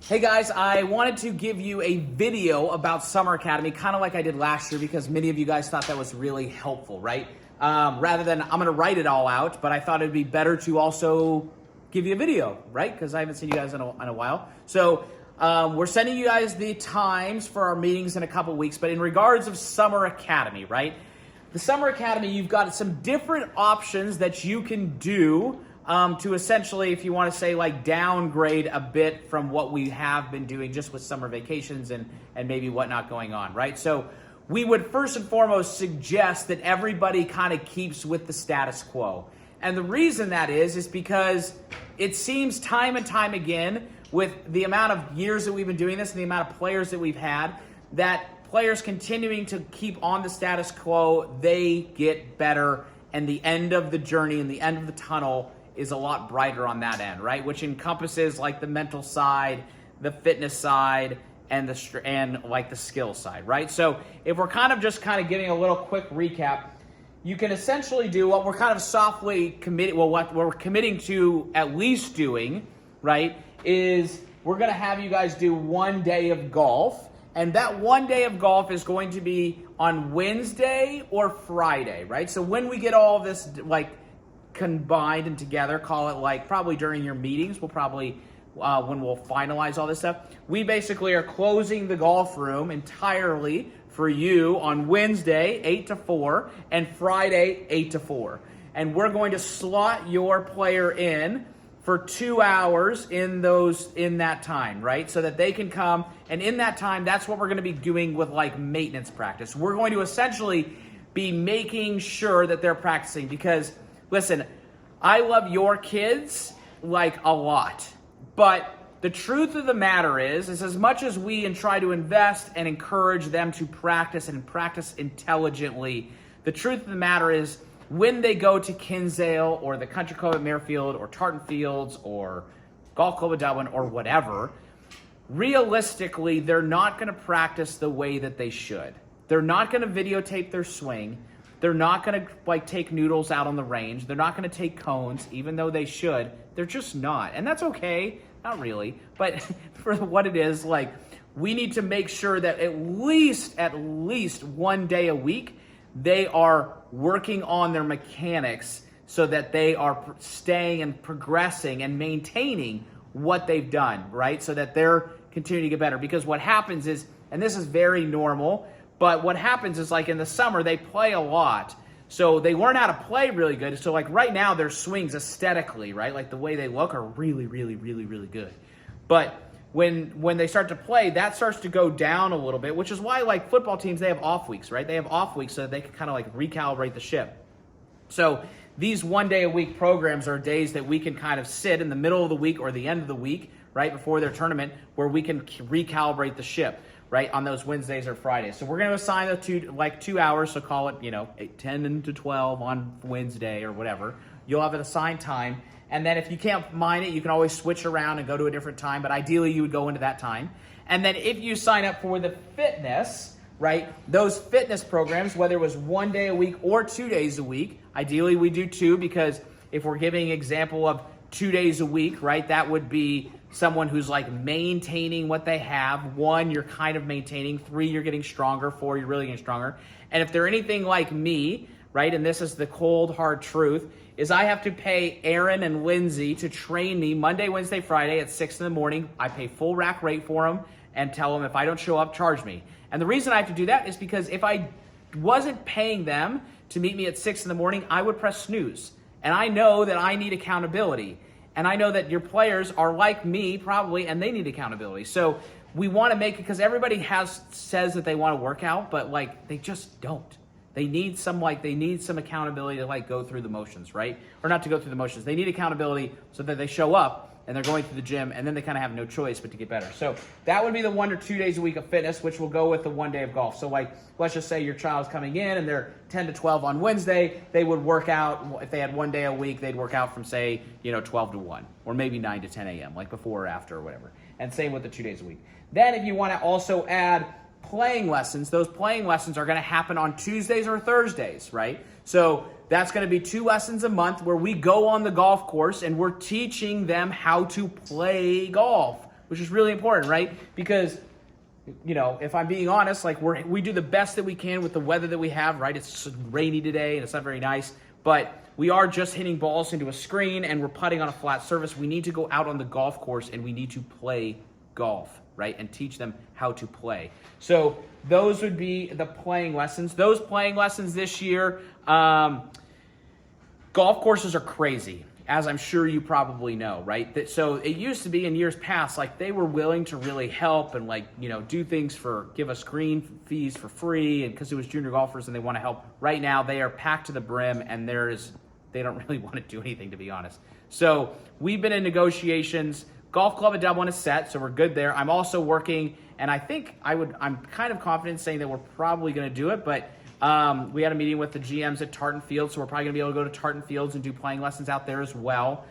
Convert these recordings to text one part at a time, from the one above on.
Hey guys, I wanted to give you a video about Summer Academy, kind of like I did last year, because many of you guys thought that was really helpful, right? Rather than I'm going to write it all out, but I thought it'd be better to also give you a video, right? Because I haven't seen you guys in a while. So we're sending you guys the times for our meetings in a couple weeks, but in regards of Summer Academy, right? The Summer Academy, you've got some different options that you can do to essentially, if you want to say, like, downgrade a bit from what we have been doing just with summer vacations and maybe whatnot going on, right? So we would first and foremost suggest that everybody kind of keeps with the status quo. And the reason that is because it seems time and time again with the amount of years that we've been doing this and the amount of players that we've had, that players continuing to keep on the status quo, they get better, and the end of the journey and the end of the tunnel is a lot brighter on that end, right? Which encompasses like the mental side, the fitness side, and the skill side, right? So if we're kind of giving a little quick recap, you can essentially do what we're kind of softly committing, well, what we're committing to at least doing, right, is we're going to have you guys do 1 day of golf. And that 1 day of golf is going to be on Wednesday or Friday, right? So when we get all of this, like, combined and together, call it like probably during your meetings, we'll probably, when we'll finalize all this stuff, we basically are closing the golf room entirely for you on Wednesday, 8 to 4, and Friday, 8 to 4. And we're going to slot your player in for 2 hours in that time, right? So that they can come, and in that time, that's what we're going to be doing with like maintenance practice. We're going to essentially be making sure that they're practicing, because listen, I love your kids like a lot, but the truth of the matter is as much as we try to invest and encourage them to practice and practice intelligently, the truth of the matter is when they go to Kinsale or the Country Club at Merrifield or Tartan Fields or Golf Club of Dublin or whatever, realistically, they're not going to practice the way that they should. They're not going to videotape their swing. They're not going to like take noodles out on the range. They're not going to take cones, even though they should. They're just not. And that's okay. Not really. But for what it is, like, we need to make sure that at least 1 day a week, they are working on their mechanics so that they are staying and progressing and maintaining what they've done, right? So that they're continuing to get better. Because what happens is, and this is very normal, but what happens is, like, in the summer, they play a lot. So they learn how to play really good. So, like, right now, their swings aesthetically, right, like the way they look are really, really, really, really good. But when they start to play, that starts to go down a little bit, which is why, like, football teams, they have off weeks, right? They have off weeks so they can kind of, like, recalibrate the ship. So these 1 day a week programs are days that we can kind of sit in the middle of the week or the end of the week, right, before their tournament, where we can recalibrate the ship, right, on those Wednesdays or Fridays. So we're going to assign the 2 hours, so call it, 10 to 12 on Wednesday or whatever. You'll have an assigned time. And then if you can't mind it, you can always switch around and go to a different time, but ideally you would go into that time. And then if you sign up for the fitness, right, those fitness programs, whether it was 1 day a week or 2 days a week, ideally we do 2, because if we're giving an example of 2 days a week, right, that would be someone who's like maintaining what they have. 1, you're kind of maintaining. 3, you're getting stronger. 4, you're really getting stronger. And if they're anything like me, right, and this is the cold, hard truth, is I have to pay Aaron and Lindsay to train me Monday, Wednesday, Friday at 6 in the morning. I pay full rack rate for them and tell them if I don't show up, charge me. And the reason I have to do that is because if I wasn't paying them to meet me at 6 in the morning, I would press snooze. And I know that I need accountability. And I know that your players are like me probably, and they need accountability. So we want to make it, because everybody says that they want to work out, but like they just don't. They need some accountability to like go through the motions, right? Or not to go through the motions. They need accountability so that they show up and they're going to the gym, and then they kind of have no choice but to get better. So that would be the 1 or 2 days a week of fitness, which will go with the 1 day of golf. So like, let's just say your child's coming in and they're 10 to 12 on Wednesday. They would work out, if they had 1 day a week, they'd work out from, say, 12 to 1, or maybe 9 to 10 a.m., like before or after or whatever. And same with the 2 days a week. Then if you want to also add playing lessons, those playing lessons are going to happen on Tuesdays or Thursdays, right? So that's going to be 2 lessons a month where we go on the golf course and we're teaching them how to play golf, which is really important, right? Because, you know, if I'm being honest, like we do the best that we can with the weather that we have, right? It's rainy today and it's not very nice, but we are just hitting balls into a screen and we're putting on a flat surface. We need to go out on the golf course and we need to play golf, right? And teach them how to play. So those would be the playing lessons. Those playing lessons this year, golf courses are crazy, as I'm sure you probably know, right? So it used to be in years past, like they were willing to really help and like, you know, do things give us green fees for free, and because it was junior golfers and they want to help. Right now they are packed to the brim and they don't really want to do anything, to be honest. So we've been in negotiations. Golf Club at Dublin is set, so we're good there. I'm also working, and I think I'm kind of confident saying that we're probably going to do it, but we had a meeting with the GMs at Tartan Fields, so we're probably going to be able to go to Tartan Fields and do playing lessons out there as well.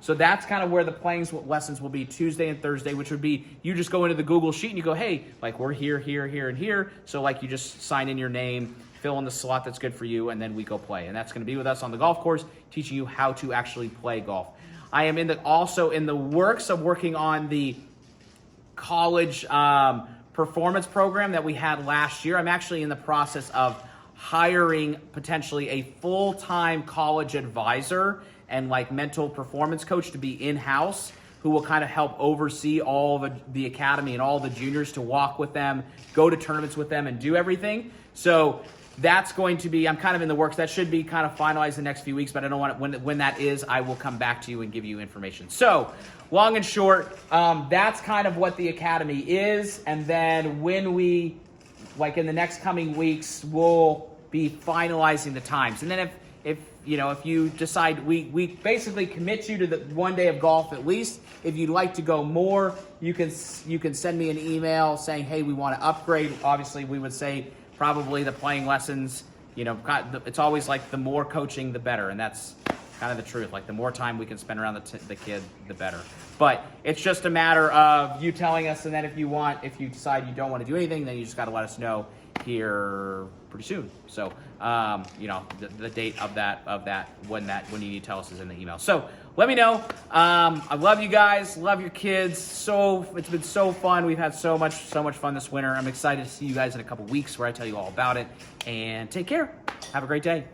So that's kind of where the playing lessons will be, Tuesday and Thursday, which would be you just go into the Google Sheet and you go, hey, like we're here, here, here, and here. So like you just sign in your name, fill in the slot that's good for you, and then we go play. And that's going to be with us on the golf course, teaching you how to actually play golf. I am also in the works of working on the college performance program that we had last year. I'm actually in the process of hiring potentially a full-time college advisor and like mental performance coach to be in-house, who will kind of help oversee all of the academy and all the juniors, to walk with them, go to tournaments with them, and do everything. So that's going to be, I'm kind of in the works. That should be kind of finalized in the next few weeks, but I don't want it, when that is, I will come back to you and give you information. So long and short, that's kind of what the academy is. And then when we, like in the next coming weeks, we'll be finalizing the times. And then if you decide, we basically commit you to the 1 day of golf at least. If you'd like to go more, you can send me an email saying, hey, we want to upgrade. Obviously, we would say probably the playing lessons, it's always like the more coaching, the better. And that's kind of the truth. Like the more time we can spend around the kid, the better. But it's just a matter of you telling us, and then if you decide you don't want to do anything, then you just got to let us know here pretty soon. So, the date of that when you need to tell us is in the email. So let me know. I love you guys, love your kids. It's been so fun. We've had so much fun this winter. I'm excited to see you guys in a couple weeks where I tell you all about it. And take care. Have a great day.